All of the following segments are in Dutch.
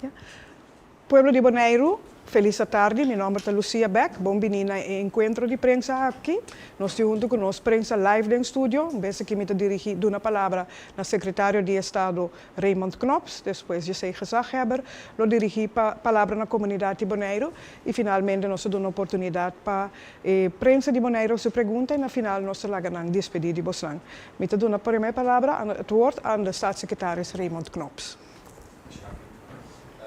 Yeah. Pueblo de Bonaire, feliz tarde, mi nombre es Lucia Beck, bienvenido a encuentro de prensa aquí. Nos estoy junto con los prensa live en estudio, vez que me dirigir una palabra al secretario de Estado Raymond Knops, después yo soy gezaghebber, lo dirigí palabra a la comunidad de Bonaire y finalmente nos da una oportunidad para prensa de Bonaire se pregunta y al final nos la gaan despedir de Boslang. Me doe una primera palabra het woord aan de staatssecretaris Raymond Knops.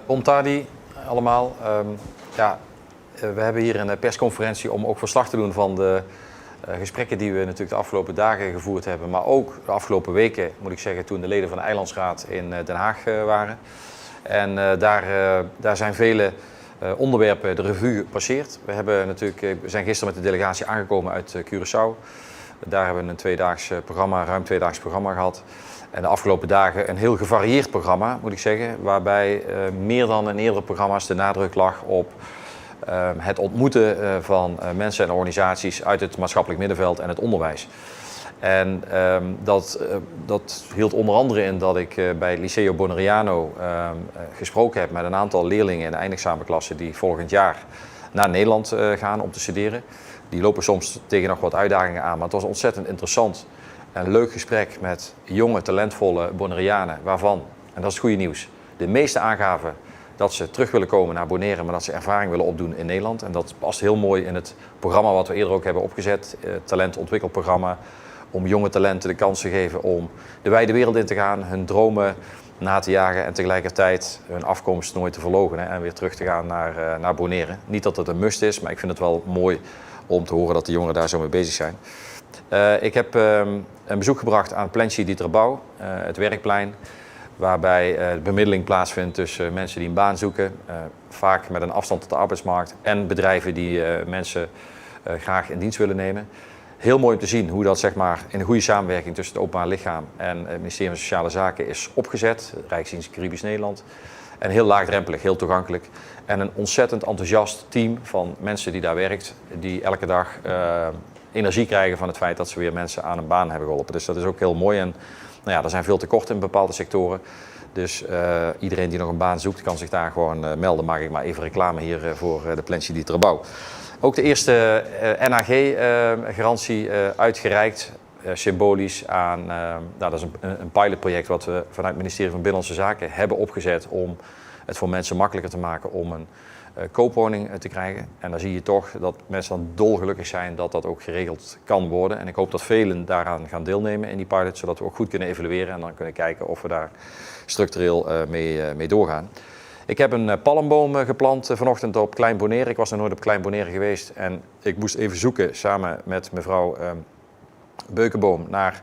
Bon tardi allemaal. We hebben hier een persconferentie om ook verslag te doen van de gesprekken die we natuurlijk de afgelopen dagen gevoerd hebben. Maar ook de afgelopen weken, moet ik zeggen, toen de leden van de Eilandsraad in Den Haag waren. En daar zijn vele onderwerpen de revue gepasseerd. We zijn gisteren met de delegatie aangekomen uit Curaçao. Daar hebben we een ruim tweedaags programma gehad. En de afgelopen dagen een heel gevarieerd programma, moet ik zeggen. Waarbij meer dan in eerdere programma's de nadruk lag op het ontmoeten van mensen en organisaties uit het maatschappelijk middenveld en het onderwijs. En dat hield onder andere in dat ik bij Liceo Bonaireano gesproken heb met een aantal leerlingen in de eindexamenklasse die volgend jaar naar Nederland gaan om te studeren. Die lopen soms tegen nog wat uitdagingen aan, maar het was ontzettend interessant. Een leuk gesprek met jonge, talentvolle Bonaireanen, waarvan, en dat is het goede nieuws, de meeste aangaven dat ze terug willen komen naar Bonaire, maar dat ze ervaring willen opdoen in Nederland. En dat past heel mooi in het programma wat we eerder ook hebben opgezet, het talentontwikkelprogramma, om jonge talenten de kans te geven om de wijde wereld in te gaan, hun dromen na te jagen en tegelijkertijd hun afkomst nooit te verloochenen en weer terug te gaan naar Bonaire. Niet dat het een must is, maar ik vind het wel mooi om te horen dat de jongeren daar zo mee bezig zijn. Ik heb een bezoek gebracht aan Plensje Dieterbouw, het werkplein, waarbij bemiddeling plaatsvindt tussen mensen die een baan zoeken, vaak met een afstand tot de arbeidsmarkt, en bedrijven die mensen graag in dienst willen nemen. Heel mooi om te zien hoe dat zeg maar, in een goede samenwerking tussen het openbaar lichaam en het ministerie van Sociale Zaken is opgezet, Rijksdienst Caribisch Nederland. En heel laagdrempelig, heel toegankelijk. En een ontzettend enthousiast team van mensen die daar werkt, die elke dag energie krijgen van het feit dat ze weer mensen aan een baan hebben geholpen. Dus dat is ook heel mooi. En nou ja, er zijn veel tekorten in bepaalde sectoren. Dus iedereen die nog een baan zoekt, kan zich daar gewoon melden. Maak ik maar even reclame hier voor de Plensje Dieterbouw. Ook de eerste NHG-garantie uitgereikt, symbolisch aan, dat is een pilotproject wat we vanuit het ministerie van Binnenlandse Zaken hebben opgezet om het voor mensen makkelijker te maken om een koopwoning te krijgen. En dan zie je toch dat mensen dan dolgelukkig zijn dat dat ook geregeld kan worden. En ik hoop dat velen daaraan gaan deelnemen in die pilot, zodat we ook goed kunnen evalueren en dan kunnen kijken of we daar structureel mee doorgaan. Ik heb een palmboom geplant vanochtend op Klein Bonaire. Ik was nog nooit op Klein Bonaire geweest en ik moest even zoeken samen met mevrouw Beukenboom naar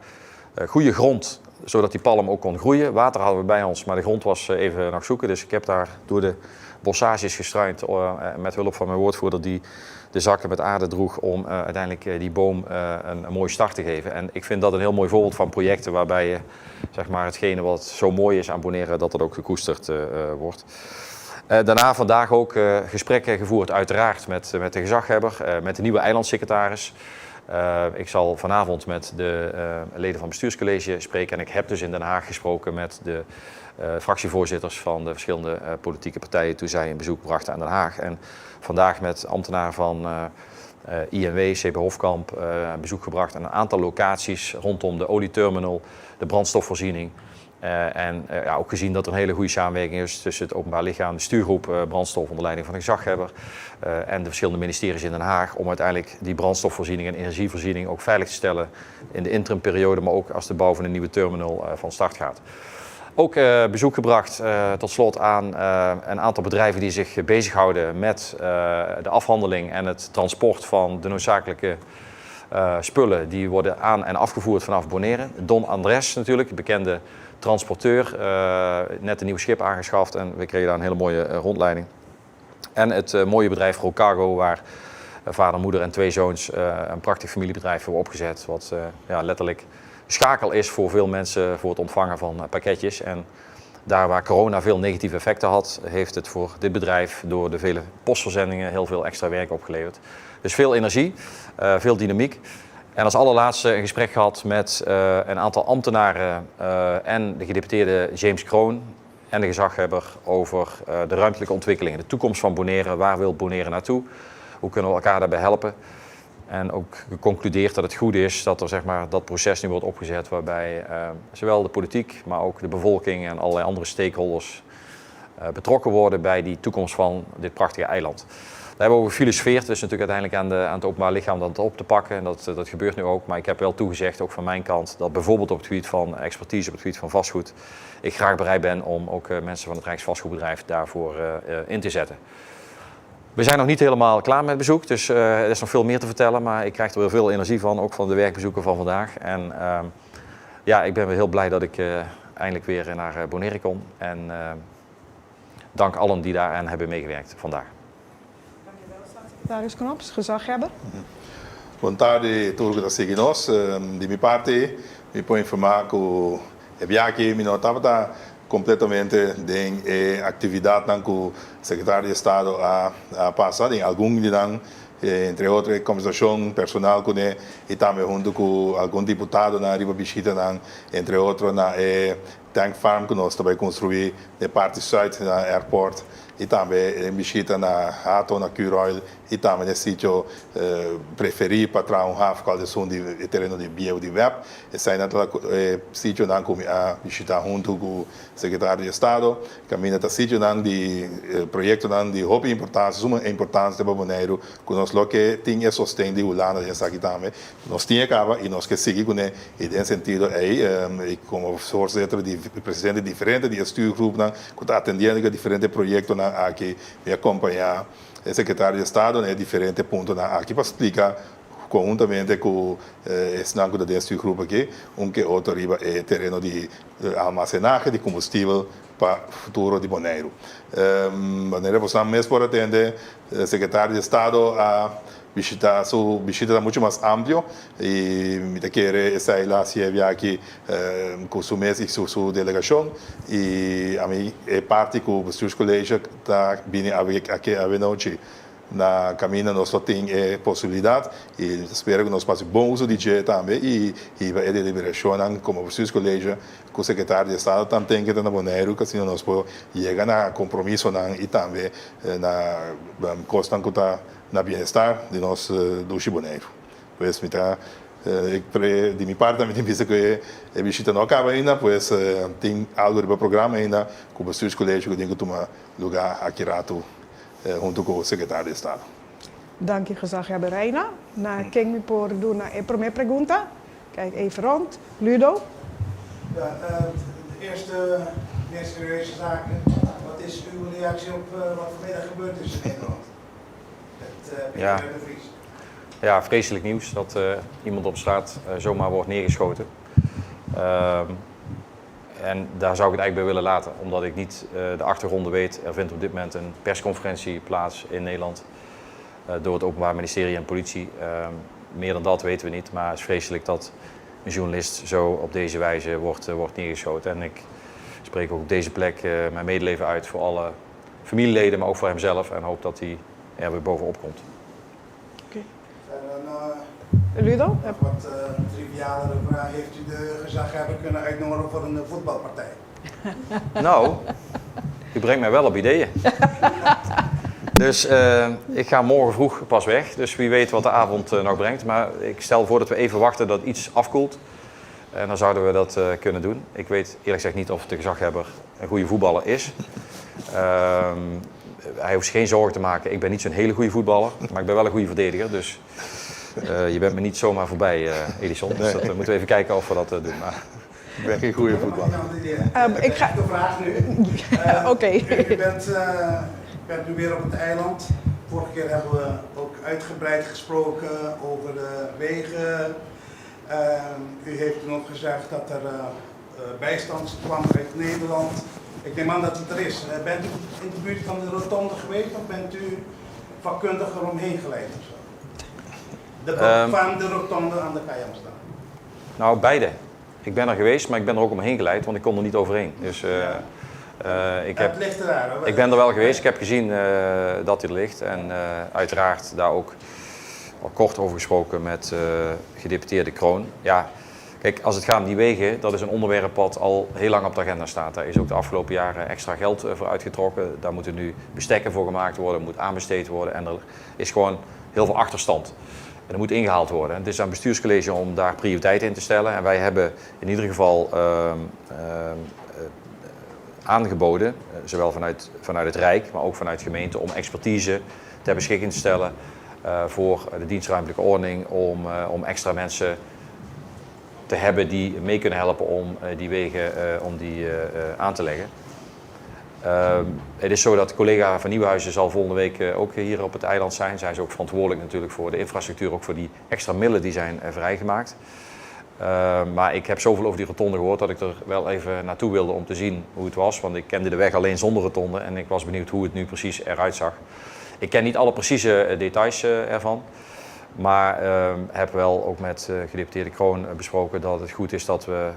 goede grond, zodat die palm ook kon groeien. Water hadden we bij ons, maar de grond was even nog zoeken. Dus ik heb daar door de bossages gestruind met hulp van mijn woordvoerder die de zakken met aarde droeg om uiteindelijk die boom een mooie start te geven. En ik vind dat een heel mooi voorbeeld van projecten waarbij je zeg maar, hetgene wat zo mooi is aan Bonaire, dat ook gekoesterd wordt. Daarna vandaag ook gesprekken gevoerd uiteraard met de gezaghebber, met de nieuwe eilandsecretaris. Ik zal vanavond met de leden van het bestuurscollege spreken en ik heb dus in Den Haag gesproken met de fractievoorzitters van de verschillende politieke partijen toen zij een bezoek brachten aan Den Haag. En vandaag met ambtenaren van INW, CP Hofkamp, een bezoek gebracht aan een aantal locaties rondom de olieterminal, de brandstofvoorziening. Ook gezien dat er een hele goede samenwerking is tussen het openbaar lichaam, de stuurgroep brandstof onder leiding van de gezaghebber en de verschillende ministeries in Den Haag om uiteindelijk die brandstofvoorziening en energievoorziening ook veilig te stellen in de interimperiode, maar ook als de bouw van een nieuwe terminal van start gaat. Ook bezoek gebracht tot slot aan een aantal bedrijven die zich bezighouden met de afhandeling en het transport van de noodzakelijke spullen die worden aan- en afgevoerd vanaf Bonaire. Don Andres natuurlijk, bekende transporteur, net een nieuw schip aangeschaft en we kregen daar een hele mooie rondleiding. En het mooie bedrijf Rocargo, waar vader, moeder en 2 zoons een prachtig familiebedrijf hebben opgezet. Wat letterlijk schakel is voor veel mensen voor het ontvangen van pakketjes. En daar waar corona veel negatieve effecten had, heeft het voor dit bedrijf door de vele postverzendingen heel veel extra werk opgeleverd. Dus veel energie, veel dynamiek. En als allerlaatste een gesprek gehad met een aantal ambtenaren en de gedeputeerde James Kroon. en de gezaghebber over de ruimtelijke ontwikkelingen. De toekomst van Bonaire, waar wil Bonaire naartoe? Hoe kunnen we elkaar daarbij helpen? En ook geconcludeerd dat het goed is dat er zeg maar, dat proces nu wordt opgezet waarbij zowel de politiek, maar ook de bevolking en allerlei andere stakeholders betrokken worden bij die toekomst van dit prachtige eiland. Daar hebben we over gefilosofeerd. Het is natuurlijk uiteindelijk aan het openbaar lichaam dat op te pakken. En dat gebeurt nu ook. Maar ik heb wel toegezegd, ook van mijn kant, dat bijvoorbeeld op het gebied van expertise, op het gebied van vastgoed, ik graag bereid ben om ook mensen van het Rijksvastgoedbedrijf daarvoor in te zetten. We zijn nog niet helemaal klaar met het bezoek, dus er is nog veel meer te vertellen. Maar ik krijg er weer veel energie van, ook van de werkbezoeken van vandaag. En ja, ik ben weer heel blij dat ik eindelijk weer naar Bonaire kon. En dank allen die daaraan hebben meegewerkt vandaag. Secretaris Knops, gezaghebber. Boa tarde a todos que estão seguindo nós. De minha parte, me põe informar que o EBIAC não estava completamente de atividade que o secretário de Estado a passado em algum de entre outras conversação personal com ele e também junto com algum deputado na Riba Bichita, entre outros na tank farm que nós também construir de parte sul na airport e também em Bichita na Hato na Curoil e também nesse sítio preferido para trazer qual de terreno de bio de web e sai naquele sítio não como a Bichita junto com o secretário de Estado caminha até sítio não de projeto não de hobby importância suma importância para Bonaire que nós lo que tinha sustento de Holanda já aqui também nós tinha acaba e nós que seguir com ele e nesse sentido aí como voorzitter de presidente diferente de stuurgroep que está atendendo diferentes projetos aqui me acompanhar o secretário de Estado em diferentes pontos aqui para explicar conjuntamente com esse nanco desse grupo aqui, que outro riba é terreno de armazenagem de combustível para o futuro de Bonaire. Bonaire você mesmo pode atender o secretário de Estado a visitar su visita muito mais amplo e me quer sair lá se havia aqui com su mês e sua delegação e a mim é parte com os seus colegas está vindo aqui a noite na caminho nós só tem possibilidade e espero que nós façamos bom uso de dia também e vai deliberação como os seus colegas com o secretário de Estado também que está na Bonaire que assim nós podemos chegar a compromisso e também na costa que está na bem-estar de nós do Bonaire. Pois me tá de minha parte também penso que a visita não acaba ainda, pois tem algo de programa ainda com os seus colegas que têm que tomar lugar aqui rato junto com o secretário de Estado. Dank je, gezaghebber Reina. Nou, kijk me voor doen naar primeira pergunta. Kijk even rond. Ludo? Ja, de eerste meer serieuze zaken. Wat is uw reactie op wat vanmiddag gebeurd is in Nederland? Met Peter de Vries. Ja, vreselijk nieuws dat iemand op straat zomaar wordt neergeschoten. En daar zou ik het eigenlijk bij willen laten, omdat ik niet de achtergronden weet. Er vindt op dit moment een persconferentie plaats in Nederland door het Openbaar Ministerie en politie. Meer dan dat weten we niet, maar het is vreselijk dat een journalist zo op deze wijze wordt neergeschoten. En ik spreek ook op deze plek mijn medeleven uit voor alle familieleden, maar ook voor hemzelf. En hoop dat hij er weer bovenop komt. Oké. Ludo? Wat trivialere vraag. Heeft u de gezaghebber kunnen uitnodigen voor een voetbalpartij? Nou, u brengt mij wel op ideeën. Dus ik ga morgen vroeg pas weg. Dus wie weet wat de avond nog brengt. Maar ik stel voor dat we even wachten dat iets afkoelt. En dan zouden we dat kunnen doen. Ik weet eerlijk gezegd niet of de gezaghebber een goede voetballer is. Hij hoeft zich geen zorgen te maken. Ik ben niet zo'n hele goede voetballer. Maar ik ben wel een goede verdediger. Dus je bent me niet zomaar voorbij, Edison. Dus dat moeten we even kijken of we dat doen. Maar ik ben geen goede voetballer. Ik ga de vraag nu. Oké. U bent nu weer op het eiland. Vorige keer hebben we ook uitgebreid gesproken over de wegen. U heeft toen ook gezegd dat er bijstand kwam uit Nederland. Ik neem aan dat het er is. Bent u in de buurt van de rotonde geweest of bent u vakkundig eromheen geleid of zo? Van de rotonde aan de Kajam staan. Nou, beide. Ik ben er geweest, maar ik ben er ook omheen geleid, want ik kon er niet overheen. Dus het ligt er daar. Ik ben er wel geweest, ik heb gezien dat hij er ligt. En uiteraard daar ook al kort over gesproken met gedeputeerde Kroon. Ja, Kijk, als het gaat om die wegen, dat is een onderwerp wat al heel lang op de agenda staat. Daar is ook de afgelopen jaren extra geld voor uitgetrokken. Daar moeten nu bestekken voor gemaakt worden, moet aanbesteed worden en er is gewoon heel veel achterstand. En dat moet ingehaald worden. Het is aan het bestuurscollege om daar prioriteit in te stellen. En wij hebben in ieder geval aangeboden, zowel vanuit het Rijk, maar ook vanuit gemeenten, om expertise ter beschikking te stellen voor de dienstruimtelijke ordening, om extra mensen te hebben die mee kunnen helpen om die wegen aan te leggen. Het is zo dat collega van Nieuwenhuizen zal volgende week ook hier op het eiland zijn. Zij is ook verantwoordelijk natuurlijk voor de infrastructuur, ook voor die extra middelen die zijn vrijgemaakt. Maar ik heb zoveel over die rotonde gehoord dat ik er wel even naartoe wilde om te zien hoe het was. Want ik kende de weg alleen zonder rotonde en ik was benieuwd hoe het nu precies eruit zag. Ik ken niet alle precieze details ervan. Maar heb wel ook met gedeputeerde Kroon besproken dat het goed is dat we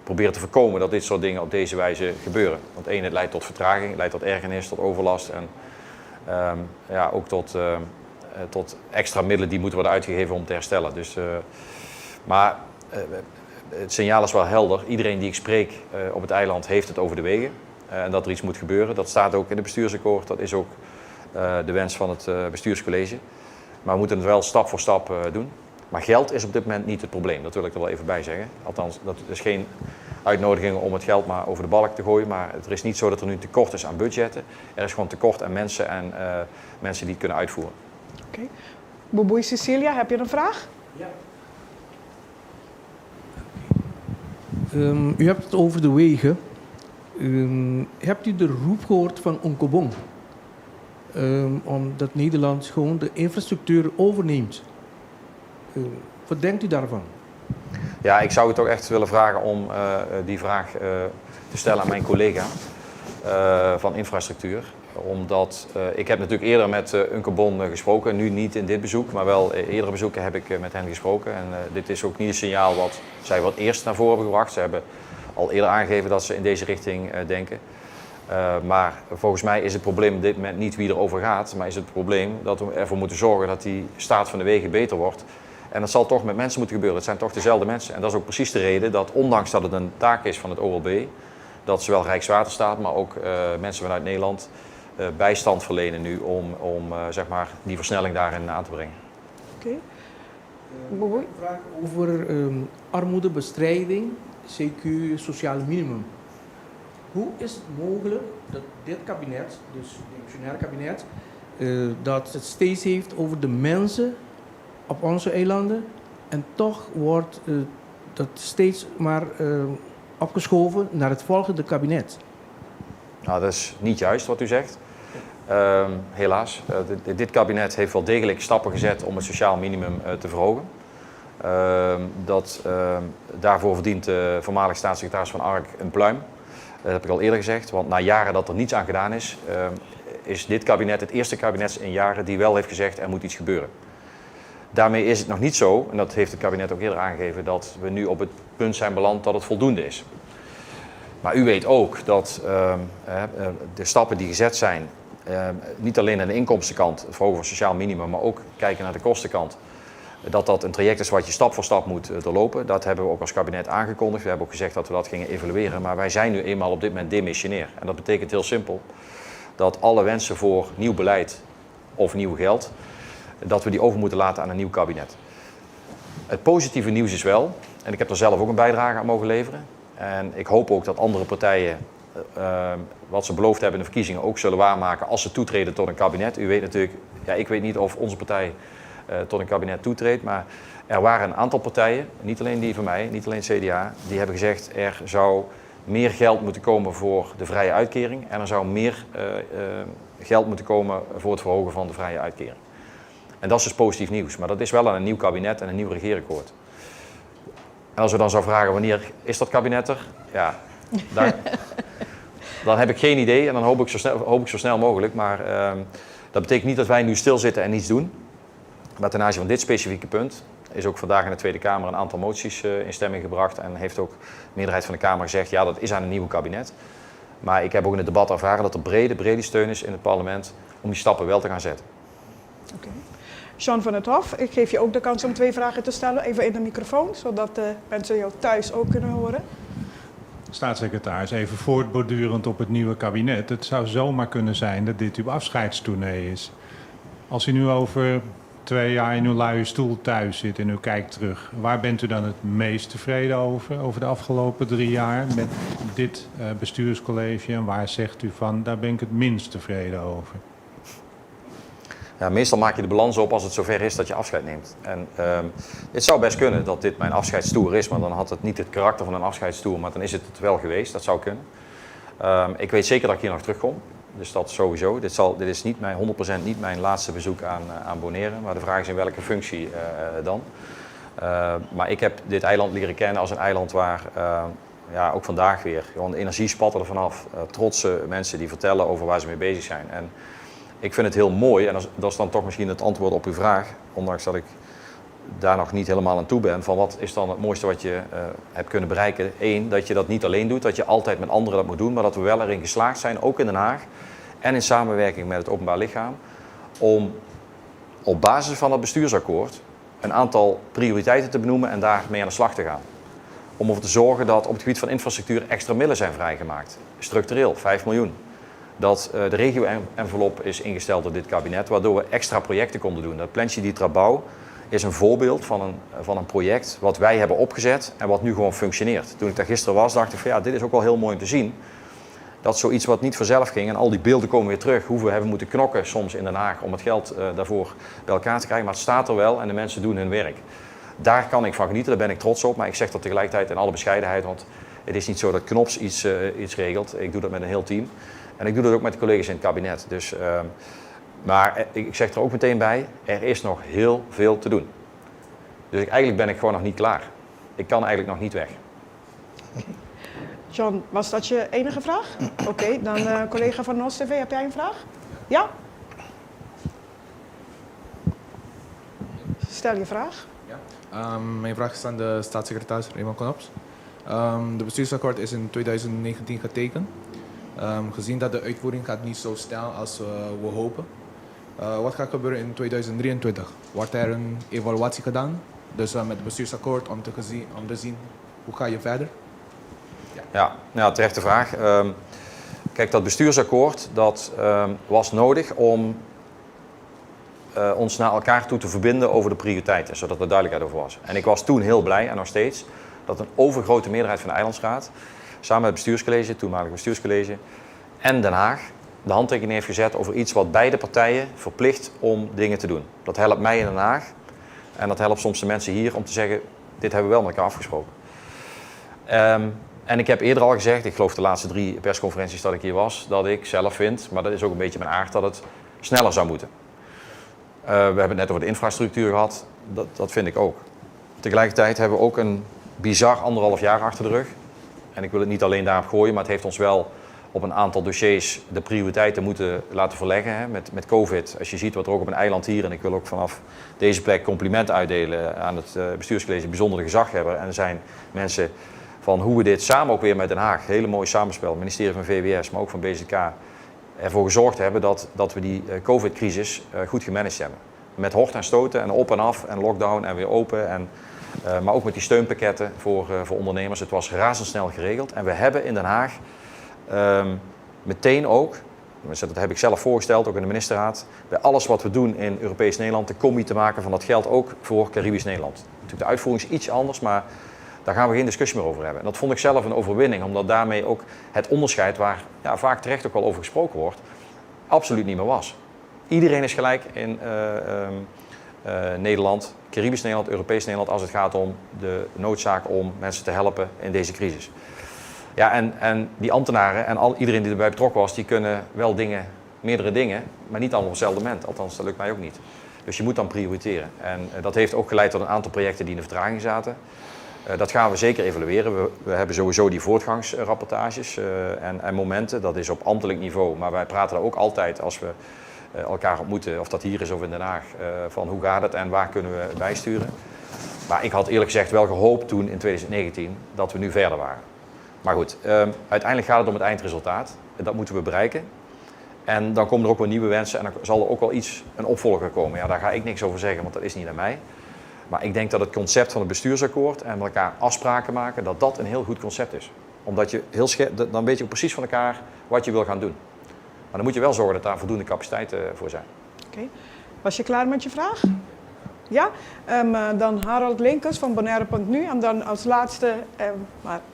proberen te voorkomen dat dit soort dingen op deze wijze gebeuren. Want één, het leidt tot vertraging, het leidt tot ergernis, tot overlast en ook tot extra middelen die moeten worden uitgegeven om te herstellen. Dus, maar het signaal is wel helder. Iedereen die ik spreek op het eiland heeft het over de wegen en dat er iets moet gebeuren. Dat staat ook in het bestuursakkoord, dat is ook de wens van het bestuurscollege. Maar we moeten het wel stap voor stap doen. Maar geld is op dit moment niet het probleem, dat wil ik er wel even bij zeggen. Althans, dat is geen uitnodiging om het geld maar over de balk te gooien. Maar het is niet zo dat er nu tekort is aan budgetten. Er is gewoon tekort aan mensen en mensen die het kunnen uitvoeren. Oké. Boeboei Cecilia, heb je een vraag? Ja. U hebt het over de wegen. Hebt u de roep gehoord van Onkobong? Omdat Nederland gewoon de infrastructuur overneemt. Wat denkt u daarvan? Ja, ik zou het ook echt willen vragen om die vraag te stellen aan mijn collega van infrastructuur. Omdat ik heb natuurlijk eerder met Onkobong gesproken, nu niet in dit bezoek, maar wel eerdere bezoeken heb ik met hen gesproken. En dit is ook niet een signaal wat zij wat eerst naar voren hebben gebracht. Ze hebben al eerder aangegeven dat ze in deze richting denken. Maar volgens mij is het probleem op dit moment niet wie erover gaat, maar is het probleem dat we ervoor moeten zorgen dat die staat van de wegen beter wordt. En dat zal toch met mensen moeten gebeuren. Het zijn toch dezelfde mensen. En dat is ook precies de reden dat, ondanks dat het een taak is van het OLB, dat zowel Rijkswaterstaat, maar ook mensen vanuit Nederland bijstand verlenen nu om zeg maar die versnelling daarin aan te brengen. Oké. Een vraag over armoedebestrijding, CQ, sociale minimum. Hoe is het mogelijk dat dit kabinet, dus het demissionaire kabinet, dat het steeds heeft over de mensen op onze eilanden en toch wordt dat steeds maar opgeschoven naar het volgende kabinet? Nou, dat is niet juist wat u zegt. Helaas. Dit kabinet heeft wel degelijk stappen gezet om het sociaal minimum te verhogen. Daarvoor verdient de voormalig staatssecretaris Van Ark een pluim. Dat heb ik al eerder gezegd, want na jaren dat er niets aan gedaan is, is dit kabinet het eerste kabinet in jaren die wel heeft gezegd er moet iets gebeuren. Daarmee is het nog niet zo, en dat heeft het kabinet ook eerder aangegeven, dat we nu op het punt zijn beland dat het voldoende is. Maar u weet ook dat de stappen die gezet zijn, niet alleen aan de inkomstenkant, het verhogen van sociaal minimum, maar ook kijken naar de kostenkant, dat een traject is wat je stap voor stap moet doorlopen. Dat hebben we ook als kabinet aangekondigd. We hebben ook gezegd dat we dat gingen evalueren. Maar wij zijn nu eenmaal op dit moment demissionair. En dat betekent heel simpel dat alle wensen voor nieuw beleid of nieuw geld, dat we die over moeten laten aan een nieuw kabinet. Het positieve nieuws is wel, en ik heb er zelf ook een bijdrage aan mogen leveren. En ik hoop ook dat andere partijen wat ze beloofd hebben in de verkiezingen ook zullen waarmaken als ze toetreden tot een kabinet. U weet natuurlijk, ja, ik weet niet of onze partij tot een kabinet toetreedt, maar er waren een aantal partijen, niet alleen die van mij, niet alleen het CDA, die hebben gezegd er zou meer geld moeten komen voor de vrije uitkering en er zou meer geld moeten komen voor het verhogen van de vrije uitkering. En dat is dus positief nieuws, maar dat is wel aan een nieuw kabinet en een nieuw regeerakkoord. En als we dan zou vragen wanneer is dat kabinet er, ja, dan heb ik geen idee en dan hoop ik zo snel mogelijk, maar dat betekent niet dat wij nu stilzitten en niets doen. Maar ten aanzien van dit specifieke punt is ook vandaag in de Tweede Kamer een aantal moties in stemming gebracht. En heeft ook de meerderheid van de Kamer gezegd, ja, dat is aan een nieuw kabinet. Maar ik heb ook in het debat ervaren dat er brede steun is in het parlement om die stappen wel te gaan zetten. Oké. Jean van het Hof, ik geef je ook de kans om 2 vragen te stellen. Even in de microfoon, zodat de mensen jou thuis ook kunnen horen. Staatssecretaris, even voortbordurend op het nieuwe kabinet. Het zou zomaar kunnen zijn dat dit uw afscheidstournee is. Als u nu over 2 jaar in uw luie stoel thuis zit en u kijkt terug, waar bent u dan het meest tevreden over de afgelopen 3 jaar met dit bestuurscollege? En waar zegt u van, daar ben ik het minst tevreden over? Ja, meestal maak je de balans op als het zover is dat je afscheid neemt. En het zou best kunnen dat dit mijn afscheidstoer is, maar dan had het niet het karakter van een afscheidstoer, maar dan is het wel geweest. Dat zou kunnen. Ik weet zeker dat ik hier nog terugkom, dus dat sowieso. Dit is niet 100% niet mijn laatste bezoek aan Bonaire, maar de vraag is in welke functie dan. Maar ik heb dit eiland leren kennen als een eiland waar, ja, ook vandaag weer, gewoon de energie spat er vanaf. Trotse mensen die vertellen over waar ze mee bezig zijn. En ik vind het heel mooi, en dat is dan toch misschien het antwoord op uw vraag, ondanks dat ik daar nog niet helemaal aan toe ben, van wat is dan het mooiste wat je hebt kunnen bereiken. 1, dat je dat niet alleen doet, dat je altijd met anderen dat moet doen, maar dat we wel erin geslaagd zijn, ook in Den Haag en in samenwerking met het openbaar lichaam, om op basis van het bestuursakkoord een aantal prioriteiten te benoemen en daarmee aan de slag te gaan. Om ervoor te zorgen dat op het gebied van infrastructuur extra middelen zijn vrijgemaakt. Structureel, 5 miljoen. Dat de regio-envelop is ingesteld door dit kabinet, waardoor we extra projecten konden doen. Dat Plantje di Trabau is een voorbeeld van een project wat wij hebben opgezet en wat nu gewoon functioneert. Toen ik daar gisteren was, dacht ik van ja, dit is ook wel heel mooi om te zien. Dat zoiets wat niet vanzelf ging en al die beelden komen weer terug. Hoe we hebben moeten knokken soms in Den Haag om het geld daarvoor bij elkaar te krijgen. Maar het staat er wel en de mensen doen hun werk. Daar kan ik van genieten, daar ben ik trots op. Maar ik zeg dat tegelijkertijd in alle bescheidenheid, want het is niet zo dat Knops iets regelt. Ik doe dat met een heel team. En ik doe dat ook met de collega's in het kabinet. Dus, maar ik zeg er ook meteen bij, er is nog heel veel te doen. Dus eigenlijk ben ik gewoon nog niet klaar. Ik kan eigenlijk nog niet weg. John, was dat je enige vraag? Oké, dan collega van NOS TV, heb jij een vraag? Ja? Stel je vraag. Ja. Mijn vraag is aan de staatssecretaris Raymond Knops. De bestuursakkoord is in 2019 getekend. Gezien dat de uitvoering gaat niet zo snel als we hopen. Wat gaat gebeuren in 2023? Wordt er een evaluatie gedaan? Dus met het bestuursakkoord om te zien hoe ga je verder? Ja, terechte vraag. Kijk, dat bestuursakkoord dat, was nodig om ons naar elkaar toe te verbinden over de prioriteiten, zodat er duidelijkheid over was. En ik was toen heel blij, en nog steeds, dat een overgrote meerderheid van de Eilandsraad, samen met het bestuurscollege, het toenmalige bestuurscollege, en Den Haag, de handtekening heeft gezet over iets wat beide partijen verplicht om dingen te doen. Dat helpt mij in Den Haag en dat helpt soms de mensen hier om te zeggen, dit hebben we wel met elkaar afgesproken. En ik heb eerder al gezegd, ik geloof de laatste 3 persconferenties dat ik hier was, dat ik zelf vind, maar dat is ook een beetje mijn aard, dat het sneller zou moeten. We hebben het net over de infrastructuur gehad, dat vind ik ook. Tegelijkertijd hebben we ook een bizar 1,5 jaar achter de rug. En ik wil het niet alleen daarop gooien, maar het heeft ons wel op een aantal dossiers de prioriteiten moeten laten verleggen. Hè. Met COVID, als je ziet wat er ook op een eiland hier, en ik wil ook vanaf deze plek complimenten uitdelen aan het bestuurscollege, bijzondere gezaghebber. En er zijn mensen van hoe we dit samen ook weer met Den Haag, hele mooi samenspel, het ministerie van VWS, maar ook van BZK, ervoor gezorgd hebben dat we die COVID-crisis goed gemanaged hebben. Met hort en stoten en op en af en lockdown en weer open. En, maar ook met die steunpakketten voor ondernemers. Het was razendsnel geregeld. En we hebben in Den Haag meteen ook, dat heb ik zelf voorgesteld, ook in de ministerraad, bij alles wat we doen in Europees Nederland, de combi te maken van dat geld ook voor Caribisch Nederland. Natuurlijk de uitvoering is iets anders, maar daar gaan we geen discussie meer over hebben. En dat vond ik zelf een overwinning, omdat daarmee ook het onderscheid, waar ja, vaak terecht ook wel over gesproken wordt, absoluut niet meer was. Iedereen is gelijk in Nederland, Caribisch Nederland, Europees Nederland, als het gaat om de noodzaak om mensen te helpen in deze crisis. Ja, en die ambtenaren en iedereen die erbij betrokken was, die kunnen wel meerdere dingen, maar niet allemaal op hetzelfde moment. Althans, dat lukt mij ook niet. Dus je moet dan prioriteren. En dat heeft ook geleid tot een aantal projecten die in de vertraging zaten. Dat gaan we zeker evalueren. We hebben sowieso die voortgangsrapportages en momenten. Dat is op ambtelijk niveau, maar wij praten daar ook altijd als we elkaar ontmoeten, of dat hier is of in Den Haag, van hoe gaat het en waar kunnen we bijsturen. Maar ik had eerlijk gezegd wel gehoopt toen in 2019 dat we nu verder waren. Maar goed, uiteindelijk gaat het om het eindresultaat. Dat moeten we bereiken. En dan komen er ook wel nieuwe wensen en dan zal er ook wel een opvolger komen. Ja, daar ga ik niks over zeggen, want dat is niet aan mij. Maar ik denk dat het concept van het bestuursakkoord en met elkaar afspraken maken, dat dat een heel goed concept is. Omdat je dan weet je ook precies van elkaar wat je wil gaan doen. Maar dan moet je wel zorgen dat daar voldoende capaciteiten voor zijn. Oké. Was je klaar met je vraag? Ja? Dan Harold Linkers van Bonaire.nu en dan als laatste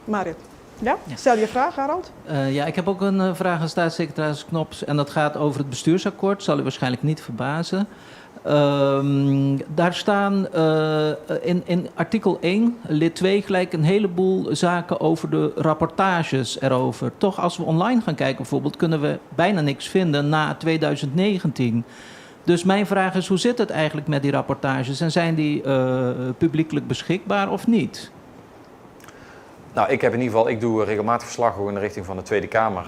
Marit. Ja? Stel je vraag, Harold. Ja, ik heb ook een vraag aan staatssecretaris Knops en dat gaat over het bestuursakkoord. Zal u waarschijnlijk niet verbazen. Daar staan in artikel 1, lid 2, gelijk een heleboel zaken over de rapportages erover. Toch, als we online gaan kijken bijvoorbeeld, kunnen we bijna niks vinden na 2019. Dus mijn vraag is, hoe zit het eigenlijk met die rapportages en zijn die publiekelijk beschikbaar of niet? Nou, ik doe regelmatig verslag in de richting van de Tweede Kamer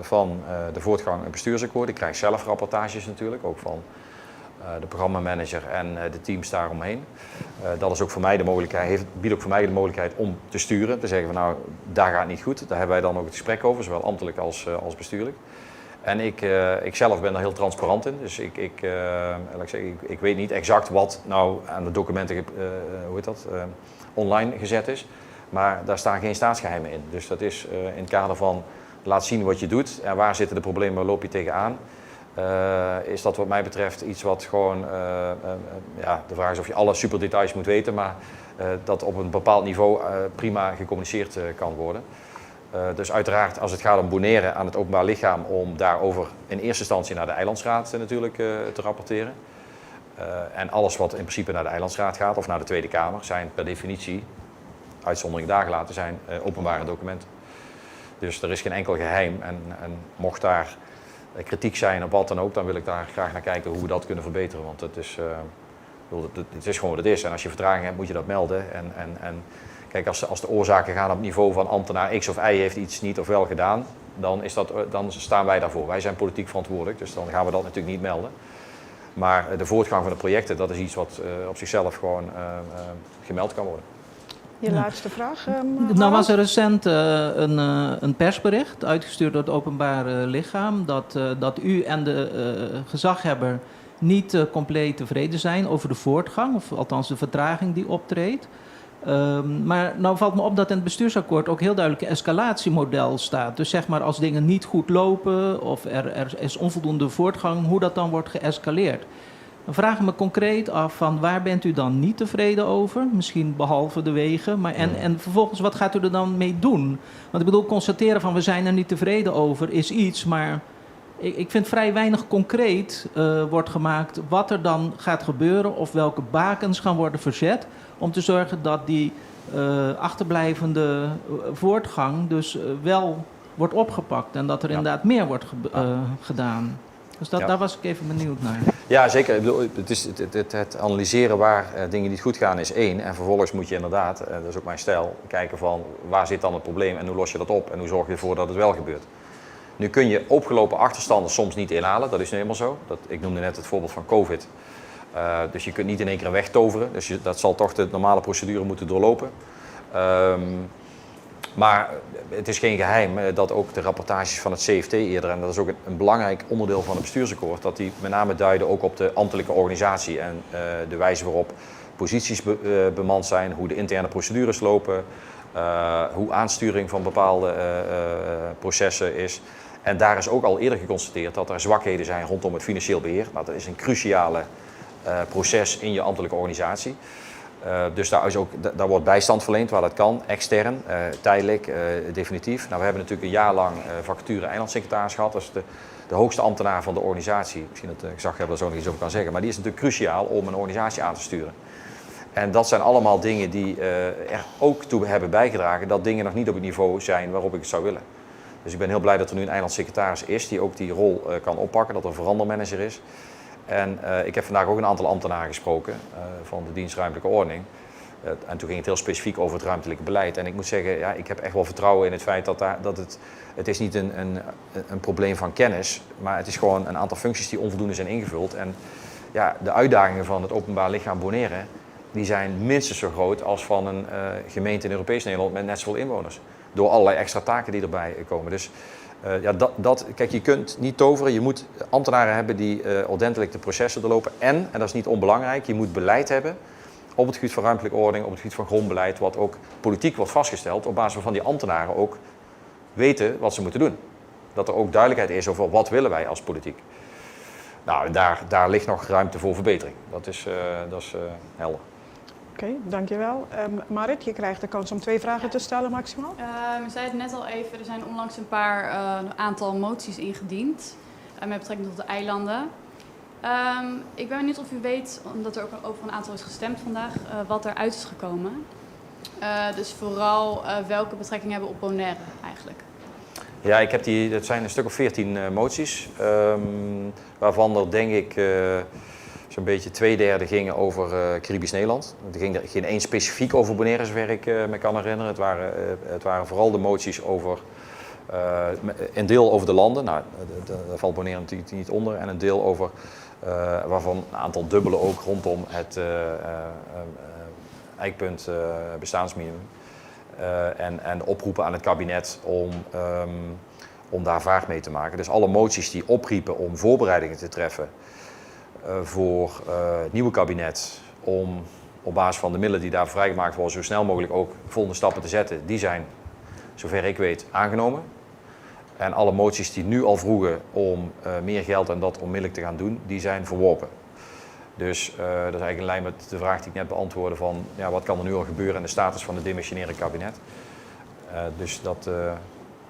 van de voortgang in het bestuursakkoord. Ik krijg zelf rapportages natuurlijk, ook van de programmamanager en de teams daaromheen. Dat is ook voor mij de mogelijkheid, biedt ook voor mij de mogelijkheid om te sturen. Te zeggen van nou, daar gaat het niet goed. Daar hebben wij dan ook het gesprek over, zowel ambtelijk als bestuurlijk. En ik zelf ben daar heel transparant in. Dus ik weet niet exact wat nou aan de documenten online gezet is. Maar daar staan geen staatsgeheimen in. Dus dat is in het kader van laat zien wat je doet en waar zitten de problemen, waar loop je tegenaan. Is dat wat mij betreft iets wat gewoon, de vraag is of je alle superdetails moet weten, maar dat op een bepaald niveau prima gecommuniceerd kan worden. Dus uiteraard als het gaat om Bonaire aan het openbaar lichaam om daarover in eerste instantie naar de Eilandsraad natuurlijk te rapporteren. En alles wat in principe naar de Eilandsraad gaat of naar de Tweede Kamer zijn per definitie, uitzondering daar gelaten zijn, openbare documenten. Dus er is geen enkel geheim en mocht daar kritiek zijn op wat dan ook, dan wil ik daar graag naar kijken hoe we dat kunnen verbeteren. Want het is gewoon wat het is. En als je vertraging hebt, moet je dat melden. En kijk, als de oorzaken gaan op het niveau van ambtenaar X of Y heeft iets niet of wel gedaan, dan staan wij daarvoor. Wij zijn politiek verantwoordelijk, dus dan gaan we dat natuurlijk niet melden. Maar de voortgang van de projecten, dat is iets wat op zichzelf gewoon gemeld kan worden. Je laatste vraag, Nou was er recent een persbericht uitgestuurd door het openbaar lichaam dat u en de gezaghebber niet compleet tevreden zijn over de voortgang, of althans de vertraging die optreedt. Maar nou valt me op dat in het bestuursakkoord ook heel duidelijk een escalatiemodel staat. Dus zeg maar als dingen niet goed lopen of er is onvoldoende voortgang, hoe dat dan wordt geëscaleerd. Dan vraag ik me concreet af van waar bent u dan niet tevreden over? Misschien behalve de wegen. Maar en vervolgens, wat gaat u er dan mee doen? Want ik bedoel, constateren van we zijn er niet tevreden over is iets. Maar ik vind vrij weinig concreet wordt gemaakt wat er dan gaat gebeuren. Of welke bakens gaan worden verzet. Om te zorgen dat die achterblijvende voortgang dus wel wordt opgepakt. En dat er inderdaad meer wordt gedaan. Dus daar was ik even benieuwd naar. Ja, zeker. Ik bedoel, het analyseren waar dingen niet goed gaan is één. En vervolgens moet je inderdaad, dat is ook mijn stijl, kijken van waar zit dan het probleem en hoe los je dat op en hoe zorg je ervoor dat het wel gebeurt. Nu kun je opgelopen achterstanden soms niet inhalen, dat is nu helemaal zo. Ik noemde net het voorbeeld van COVID. Dus je kunt niet in één keer een weg toveren, dus dat zal toch de normale procedure moeten doorlopen. Maar het is geen geheim dat ook de rapportages van het CFT eerder, en dat is ook een belangrijk onderdeel van het bestuursakkoord, dat die met name duiden ook op de ambtelijke organisatie en de wijze waarop posities bemand zijn, hoe de interne procedures lopen, hoe aansturing van bepaalde processen is. En daar is ook al eerder geconstateerd dat er zwakheden zijn rondom het financieel beheer. Nou, dat is een cruciale proces in je ambtelijke organisatie. Dus daar wordt bijstand verleend waar dat kan, extern, tijdelijk, definitief. Nou, we hebben natuurlijk een jaar lang vacature eilandsecretaris gehad. Dat is de hoogste ambtenaar van de organisatie. Misschien dat de gezaghebber er zo nog iets over kan zeggen. Maar die is natuurlijk cruciaal om een organisatie aan te sturen. En dat zijn allemaal dingen die er ook toe hebben bijgedragen dat dingen nog niet op het niveau zijn waarop ik het zou willen. Dus ik ben heel blij dat er nu een eilandsecretaris is die ook die rol kan oppakken, dat er een verandermanager is. En ik heb vandaag ook een aantal ambtenaren gesproken van de dienst ruimtelijke ordening. En toen ging het heel specifiek over het ruimtelijke beleid. En ik moet zeggen, ja, ik heb echt wel vertrouwen in het feit dat het is niet een probleem van kennis, maar het is gewoon een aantal functies die onvoldoende zijn ingevuld. En ja, de uitdagingen van het openbaar lichaam Bonaire, die zijn minstens zo groot als van een gemeente in Europees Nederland met net zoveel inwoners. Door allerlei extra taken die erbij komen. Dus Kijk, je kunt niet toveren. Je moet ambtenaren hebben die ordentelijk de processen doorlopen. En dat is niet onbelangrijk, je moet beleid hebben op het gebied van ruimtelijke ordening, op het gebied van grondbeleid, wat ook politiek wordt vastgesteld, op basis waarvan die ambtenaren ook weten wat ze moeten doen. Dat er ook duidelijkheid is over wat willen wij als politiek. Nou, daar ligt nog ruimte voor verbetering. Dat is helder. Oké, dankjewel. Marit, je krijgt de kans om 2 vragen te stellen maximaal. U zei het net al even, er zijn onlangs een aantal moties ingediend met betrekking tot de eilanden. Ik ben benieuwd of u weet, omdat er ook over een aantal is gestemd vandaag, wat eruit is gekomen. Dus vooral welke betrekking hebben op Bonaire eigenlijk? Ja, het zijn een stuk of 14 moties, waarvan er denk ik zo'n beetje 2/3 gingen over Caribisch Nederland. Er ging geen één specifiek over Bonaire, zover ik me kan herinneren. Het waren vooral de moties over een deel over de landen, nou, daar valt Bonaire natuurlijk niet onder, en een deel over, waarvan een aantal dubbele ook rondom het eikpunt bestaansminimum. En oproepen aan het kabinet om daar vaart mee te maken. Dus alle moties die opriepen om voorbereidingen te treffen voor het nieuwe kabinet, om op basis van de middelen die daar vrijgemaakt worden zo snel mogelijk ook volgende stappen te zetten, die zijn, zover ik weet, aangenomen. En alle moties die nu al vroegen om meer geld en dat onmiddellijk te gaan doen, die zijn verworpen. Dus dat is eigenlijk in lijn met de vraag die ik net beantwoordde van ja, wat kan er nu al gebeuren en de status van het demissionaire kabinet.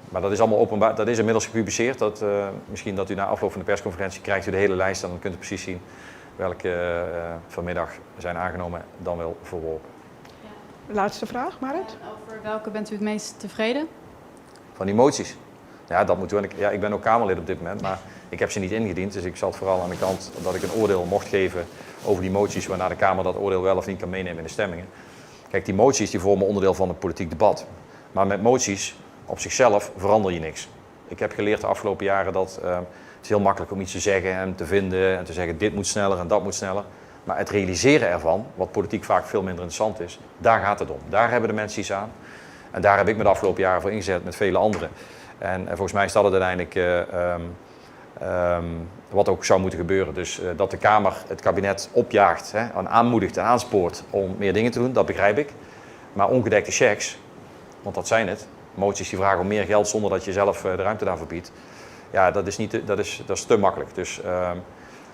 Maar dat is allemaal openbaar, dat is inmiddels gepubliceerd. Misschien dat u na afloop van de persconferentie krijgt u de hele lijst en dan kunt u precies zien welke vanmiddag zijn aangenomen dan wel verworpen. Ja. Laatste vraag, Marit. Over welke bent u het meest tevreden? Van die moties? Ja, dat moeten we. Ja, ik ben ook Kamerlid op dit moment, maar ik heb ze niet ingediend. Dus ik zat vooral aan de kant dat ik een oordeel mocht geven over die moties, waarna de Kamer dat oordeel wel of niet kan meenemen in de stemmingen. Kijk, die moties die vormen onderdeel van het politiek debat. Maar met moties op zichzelf verander je niks. Ik heb geleerd de afgelopen jaren dat het is heel makkelijk om iets te zeggen en te vinden en te zeggen dit moet sneller en dat moet sneller. Maar het realiseren ervan, wat politiek vaak veel minder interessant is, daar gaat het om. Daar hebben de mensen iets aan. En daar heb ik me de afgelopen jaren voor ingezet met vele anderen. En volgens mij is dat het uiteindelijk wat ook zou moeten gebeuren. Dus dat de Kamer het kabinet opjaagt, en aanmoedigt en aanspoort om meer dingen te doen, dat begrijp ik. Maar ongedekte checks, want dat zijn het, moties die vragen om meer geld zonder dat je zelf de ruimte daarvoor biedt, ja, dat is te makkelijk. Dus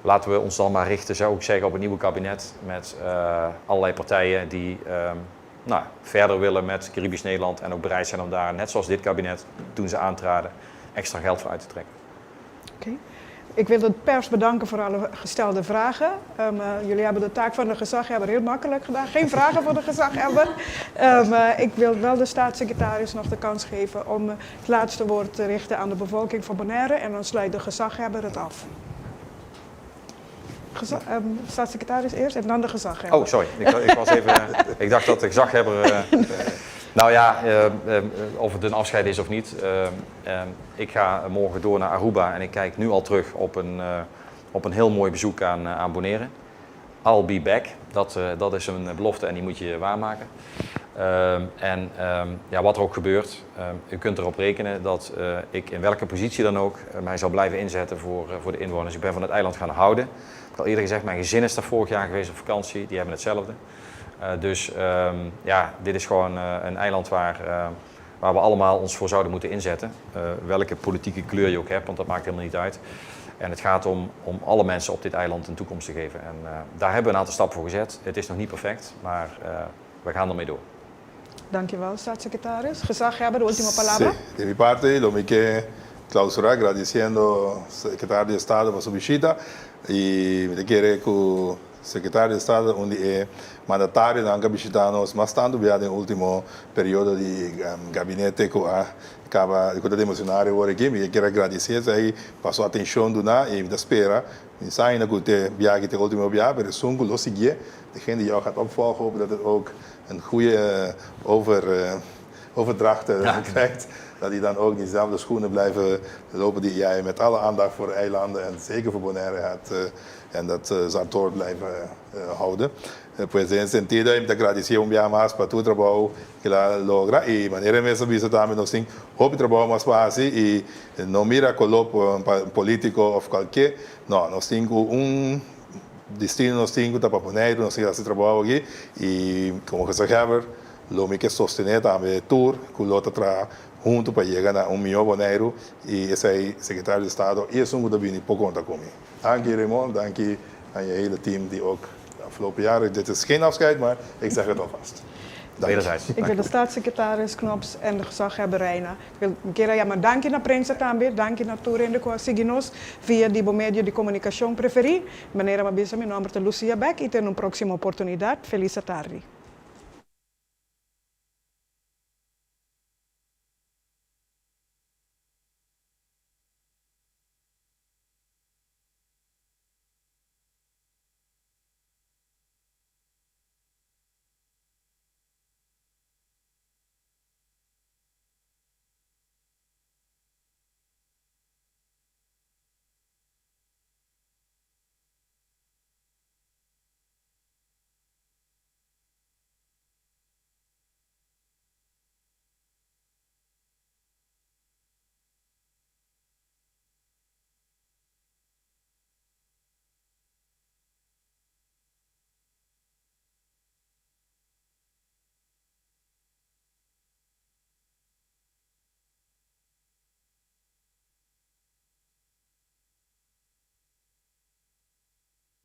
laten we ons dan maar richten, zou ik zeggen, op een nieuwe kabinet met allerlei partijen die verder willen met Caribisch Nederland en ook bereid zijn om daar, net zoals dit kabinet, toen ze aantraden, extra geld voor uit te trekken. Oké. Ik wil de pers bedanken voor alle gestelde vragen. Jullie hebben de taak van de gezaghebber heel makkelijk gedaan. Geen vragen voor de gezaghebber. Ik wil wel de staatssecretaris nog de kans geven om het laatste woord te richten aan de bevolking van Bonaire. En dan sluit de gezaghebber het af. Staatssecretaris eerst en dan de gezaghebber. Oh, sorry. Ik dacht dat de gezaghebber... Nou ja, of het een afscheid is of niet. Ik ga morgen door naar Aruba en ik kijk nu al terug op een heel mooi bezoek aan Bonaire. I'll be back. Dat is een belofte en die moet je waarmaken. Wat er ook gebeurt, u kunt erop rekenen dat ik in welke positie dan ook mij zal blijven inzetten voor de inwoners. Ik ben van het eiland gaan houden. Ik heb al eerder gezegd, mijn gezin is daar vorig jaar geweest op vakantie. Die hebben hetzelfde. Dit is gewoon een eiland waar we allemaal ons voor zouden moeten inzetten. Welke politieke kleur je ook hebt, want dat maakt helemaal niet uit. En het gaat om alle mensen op dit eiland een toekomst te geven. En daar hebben we een aantal stappen voor gezet. Het is nog niet perfect, maar we gaan ermee door. Dankjewel, staatssecretaris. Gezaghebber, de última palabra. Sí, de mi parte, lo que clausurar agradeciendo al secretario de Estado por su visita y me quiere que o secretario de Estado onde é mandatário da Anca visitanos bastante via no último período de gabinete que acaba de demissionário agora aqui, me quero agradecer aí passou a atenção do na e da espera. We zijn dat de viaje te ultimo jaar, maar de zonk lo seguir. Degene die jou gaat opvolgen, hopen dat het ook een goede overdracht krijgt, dat die dan ook diezelfde schoenen blijven lopen die jij met alle aandacht voor eilanden en zeker voor Bonaire had. En dat zal door blijven houden. Pues en sentido de agradecer día más para tu trabajo que la logra y manera mesmo visto también nos tem hope trabajo más fácil y no mira colo político of cualquier no nos tem destino nos tem para Bonaire nos tem esse trabalho aqui e como gezegd lo me que sostener também tour que lo tra junto para llegar a 1 milhão Bonaire e esse aí secretário de Estado e isso muito bem por conta comigo. Dank je Raymond, dank je aan je hele team die ook de afgelopen jaren, dit is geen afscheid, maar ik zeg het alvast. Wederzijds. Ik wil de staatssecretaris Knops en de gezaghebber Reina. Ik wil een keer maar danken naar Prensa también, danken naar Tour en de Seguinos via die medio de comunicación preferí. Manera más bien, mi nombre es Lucia Beck y tengo una próxima oportunidad. Feliz tarde.